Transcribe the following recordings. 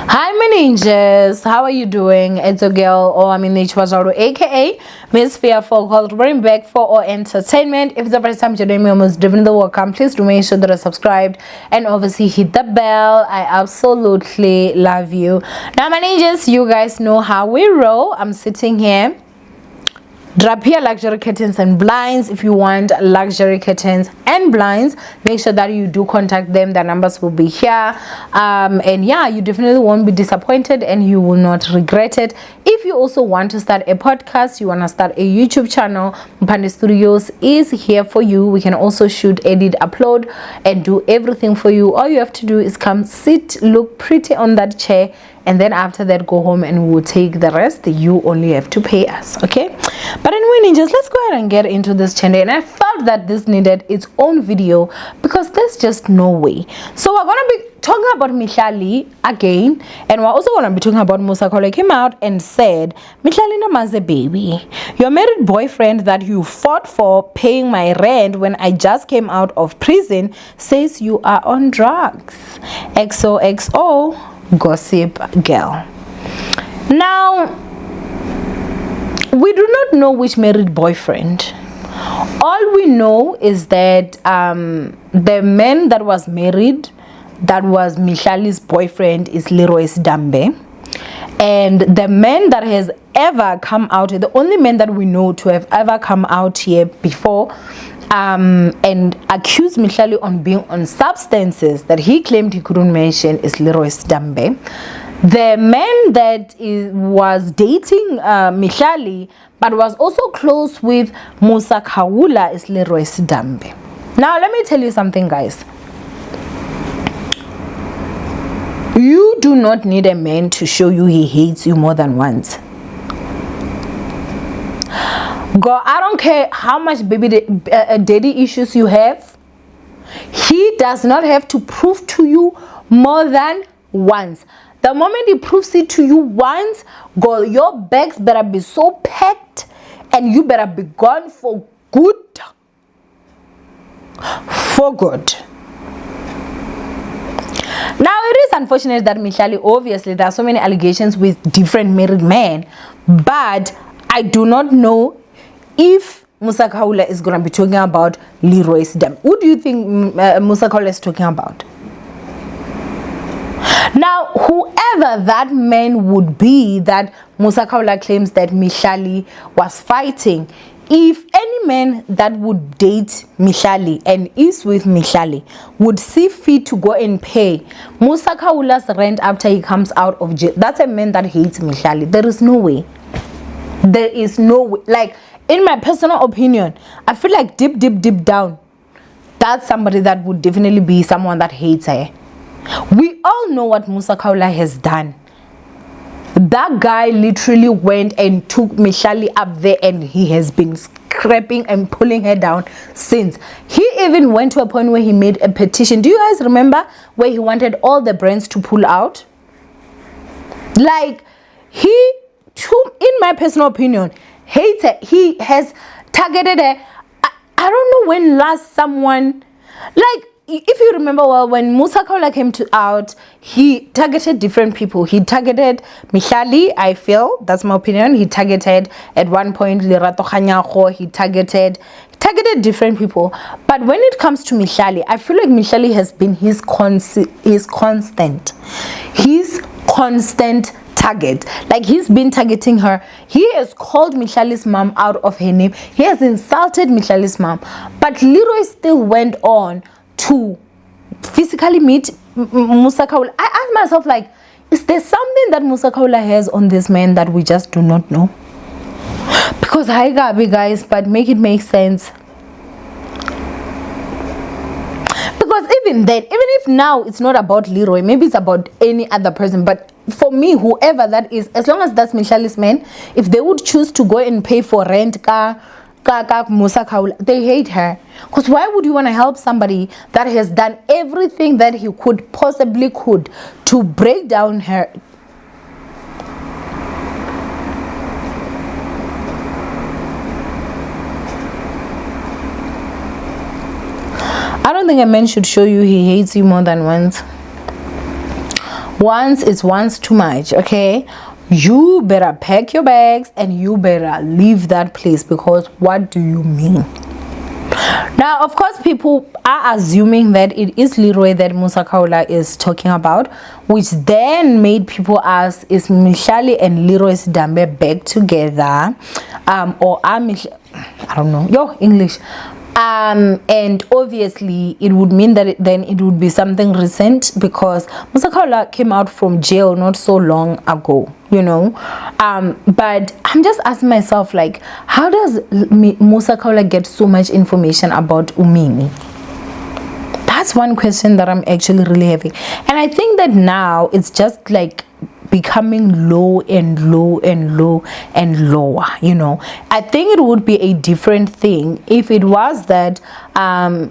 Hi my ninjas, how are you doing? It's a girl Owamie aka Miss Fearful, called bring back for our entertainment. If it's the first time you're doing me, almost driven the welcome, please do make sure that you're subscribed and obviously hit the bell. I absolutely love you. Now my ninjas, you guys know how we roll. I'm sitting here. Drop here luxury curtains and blinds. If you want luxury curtains and blinds, make sure that you do contact them. Their numbers will be here. And yeah, you definitely won't be disappointed and you will not regret it. If you also want to start a podcast, you want to start a YouTube channel, Mpande Studios is here for you. We can also shoot, edit, upload and do everything for you. All you have to do is come sit, look pretty on that chair, and then after that go home and we'll take the rest. You only have to pay us, okay? But anyway ninjas, let's go ahead and get into this channel. And I felt that this needed its own video because there's just no way. So we're gonna be talking about Mihlali again, and we're also gonna be talking about Musa. Came out and said, Mihlali Ndamase baby, your married boyfriend that you fought for paying my rent when I just came out of prison says you are on drugs. XOXO gossip girl. Now we do not know which married boyfriend. All we know is that the man that was married, that was Mihlali's boyfriend, is Leroy Ndamase, and the man that has ever come out, the only man that we know to have ever come out here before and accused Mihlali on being on substances that he claimed he couldn't mention, is Leroy Ndamase. The man that was dating Mihlali but was also close with Musa is Leroy Ndamase. Now let me tell you something, guys. You do not need a man to show you he hates you more than once. Girl, I don't care how much daddy issues you have. He does not have to prove to you more than once. The moment he proves it to you once, girl, your bags better be so packed and you better be gone for good. For good. Now it is unfortunate that Mihlali, obviously there are so many allegations with different married men, but I do not know if Musa is going to be talking about Leroy Ndamase. Who do you think Musa is talking about? Now, whoever that man would be that Musa claims that Mihlali was fighting, if any man that would date Mihlali and is with Mihlali would see fit to go and pay Musa rent after he comes out of jail, that's a man that hates Mihlali. There is no way. There is no way. Like, in my personal opinion, I feel like deep down, that's somebody that would definitely be someone that hates her. We all know what Musa has done. That guy literally went and took Mihlali up there and he has been scraping and pulling her down since. He even went to a point where he made a petition. Do you guys remember where he wanted all the brands to pull out? Like, he, in my personal opinion, hates her. He has targeted her. I don't know when last someone, like, if you remember well, when Musa came out, he targeted different people. He targeted Mihlali, I feel, that's my opinion. He targeted at one point Lerato Khanyago. He targeted different people. But when it comes to Mihlali, I feel like Mihlali has been his constant target. Like, he's been targeting her. He has called Mihlali's mom out of her name. He has insulted Mihlali's mom. But Leroy still went on to physically meet Musa. I ask myself, like, is there something that Musa has on this man that we just do not know? Because hi Gabi guys, but make it make sense. Because even then, even if now it's not about Leroy, maybe it's about any other person, but for me, whoever that is, as long as that's Mihlali's man, if they would choose to go and pay for rent, Musa, they hate her. Because why would you want to help somebody that has done everything that he possibly could to break down her? I don't think a man should show you he hates you more than once. Once is once too much, okay? You better pack your bags and you better leave that place, because what do you mean? Now, of course, people are assuming that it is Leroy that Musa Khawula is talking about, which then made people ask, is Mihlali and Leroy's Dambe back together? Or I don't know, your English. And obviously it would mean that then it would be something recent, because Musa Khawula came out from jail not so long ago, you know. But I'm just asking myself, like, how does Musa Khawula get so much information about Owamie? That's one question that I'm actually really having, and I think that now it's just like becoming low and low and low and lower, you know. I think it would be a different thing if it was that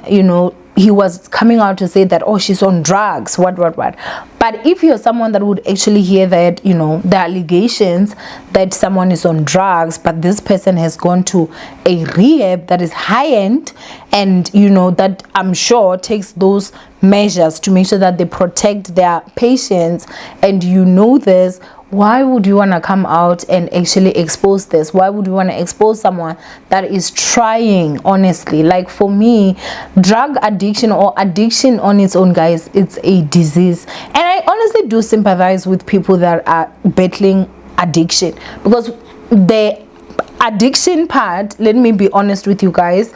you know, he was coming out to say that, oh, she's on drugs, what. But if you're someone that would actually hear that, you know, the allegations that someone is on drugs, but this person has gone to a rehab that is high end, and you know, that I'm sure takes those measures to make sure that they protect their patients, and you know this, why would you want to come out and actually expose this? Why would you want to expose someone that is trying? Honestly, like, for me, drug addiction or addiction on its own, guys, it's a disease, and I honestly do sympathize with people that are battling addiction, because the addiction part, let me be honest with you guys,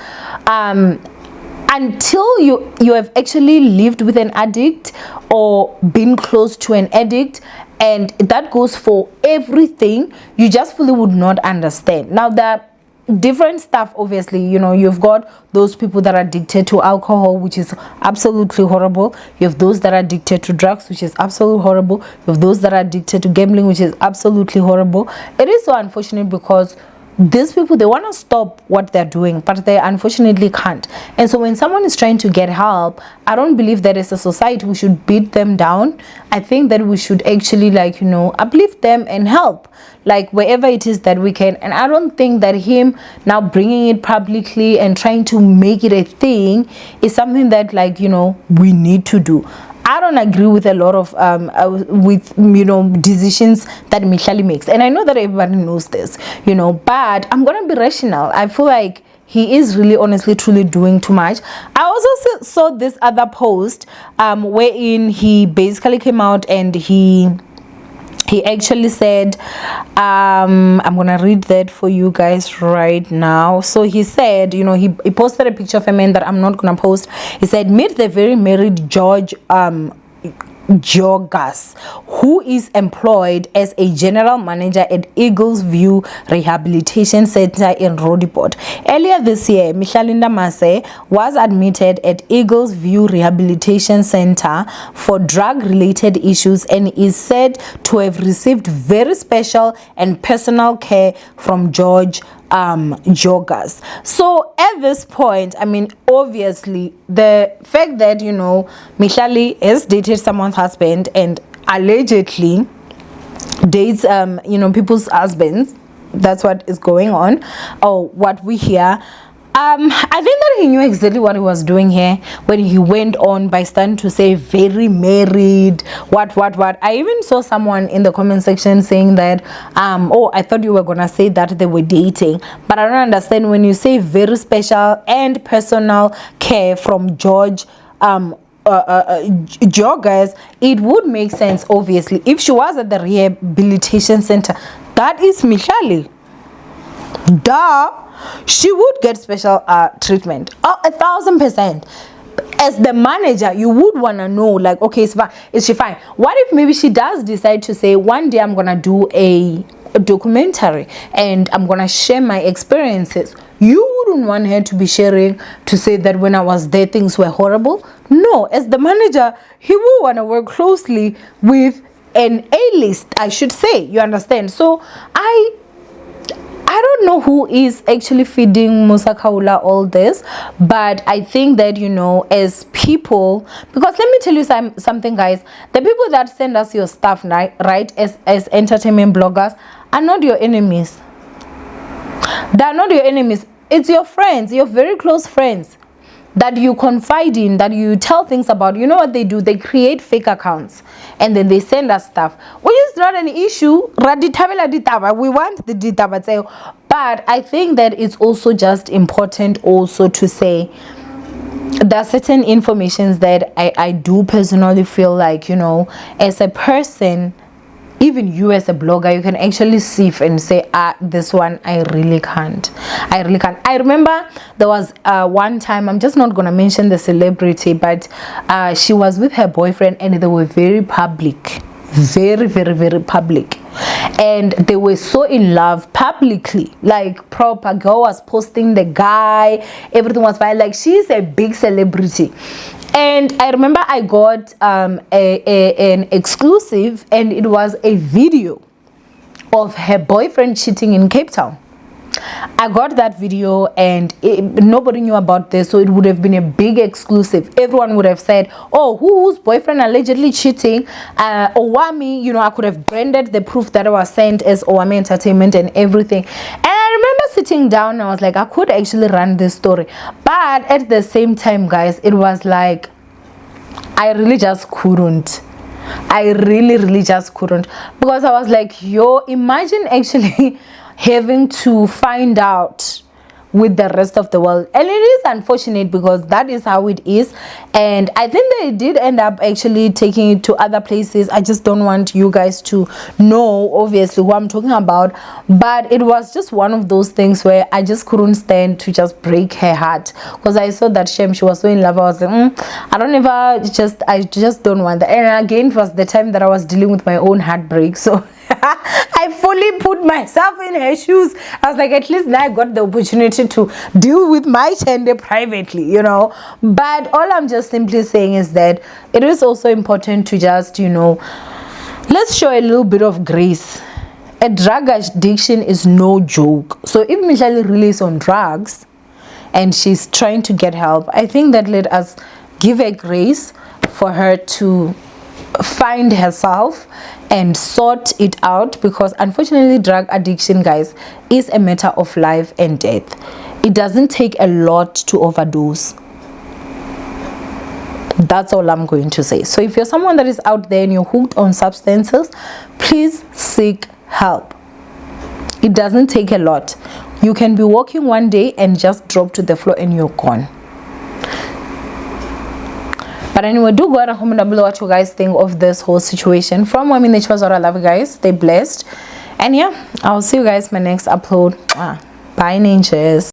until you have actually lived with an addict or been close to an addict, and that goes for everything, you just fully would not understand. Now, that different stuff, obviously, you know, you've got those people that are addicted to alcohol, which is absolutely horrible. You have those that are addicted to drugs, which is absolutely horrible. You have those that are addicted to gambling, which is absolutely horrible. It is so unfortunate, because these people, they want to stop what they're doing, but they unfortunately can't. And so when someone is trying to get help, I don't believe that as a society we should beat them down. I think that we should actually, like, you know, uplift them and help, like, wherever it is that we can. And I don't think that him now bringing it publicly and trying to make it a thing is something that, like, you know, we need to do. I don't agree with a lot of with, you know, decisions that Mihlali makes, and I know that everybody knows this, you know, but I'm gonna be rational. I feel like he is really, honestly, truly doing too much. I also saw this other post wherein he basically came out and he actually said, I'm gonna read that for you guys right now. So he said, you know, he posted a picture of a man that I'm not gonna post. He said, meet the very married George Jogas, who is employed as a general manager at Eagles View Rehabilitation Center in Roodepoort. Earlier this year, Mihlali Ndamase was admitted at Eagles View Rehabilitation Center for drug-related issues and is said to have received very special and personal care from George Jogas. So at this point, I mean, obviously, the fact that, you know, Mihlali has dated someone's husband and allegedly dates you know, people's husbands, that's what is going on, or what we hear. I think that he knew exactly what he was doing here when he went on by starting to say very married, what. I even saw someone in the comment section saying that, oh, I thought you were gonna say that they were dating, but I don't understand when you say very special and personal care from George Joggers. It would make sense, obviously, if she was at the rehabilitation center. That is Mihlali. Duh. She would get special treatment. 1,000%. As the manager, you would want to know, like, okay, is she fine? What if maybe she does decide to say, one day I'm gonna do a documentary and I'm gonna share my experiences? You wouldn't want her to be sharing to say that when I was there things were horrible. No, as the manager, he will want to work closely with an A-list, I should say. You understand? So I don't know who is actually feeding Musa Khawula all this, but I think that, you know, as people, because let me tell you something, guys, the people that send us your stuff, right, as entertainment bloggers, are not your enemies. They are not your enemies. It's your friends, your very close friends. that you confide in, that you tell things about, you know what they do? They create fake accounts and then they send us stuff, which is not an issue. We want the ditaba, but I think that it's also just important also to say there are certain informations that I do personally feel like, you know, as a person, even you as a blogger, you can actually sieve and say, this one I really can't. I remember there was one time, I'm just not gonna mention the celebrity, but she was with her boyfriend and they were very public, very public, and they were so in love publicly, like proper. Girl was posting the guy, everything was fine, like she's a big celebrity. And I remember I got an exclusive, and it was a video of her boyfriend cheating in Cape Town. I got that video and nobody knew about this, so it would have been a big exclusive. Everyone would have said, oh, whose boyfriend allegedly cheating? Owamie, you know, I could have branded the proof that I was sent as Owamie Entertainment and everything. And I remember sitting down and I was like, I could actually run this story. But at the same time, guys, it was like, I really just couldn't. I really just couldn't, because I was like, yo, imagine actually having to find out with the rest of the world. And it is unfortunate because that is how it is, and I think they did end up actually taking it to other places. I just don't want you guys to know obviously who I'm talking about, but it was just one of those things where I just couldn't stand to just break her heart, because I saw that shame. She was so in love. I was like, I just don't want that. And again, it was the time that I was dealing with my own heartbreak, so I fully put myself in her shoes. I was like, at least now I got the opportunity to deal with my gender privately, you know. But all I'm just simply saying is that it is also important to just, you know, let's show a little bit of grace. A drug addiction is no joke. So if Mihlali really is on drugs and she's trying to get help, I think that let us give her grace for her to find herself and sort it out, because unfortunately drug addiction, guys, is a matter of life and death. It doesn't take a lot to overdose. That's all I'm going to say. So if you're someone that is out there and you're hooked on substances, please seek help. It doesn't take a lot. You can be walking one day and just drop to the floor and you're gone. But anyway, do go ahead and comment down below what you guys think of this whole situation. From Owamie, I love you guys. Stay blessed. And yeah, I'll see you guys in my next upload. Bye, ninjas.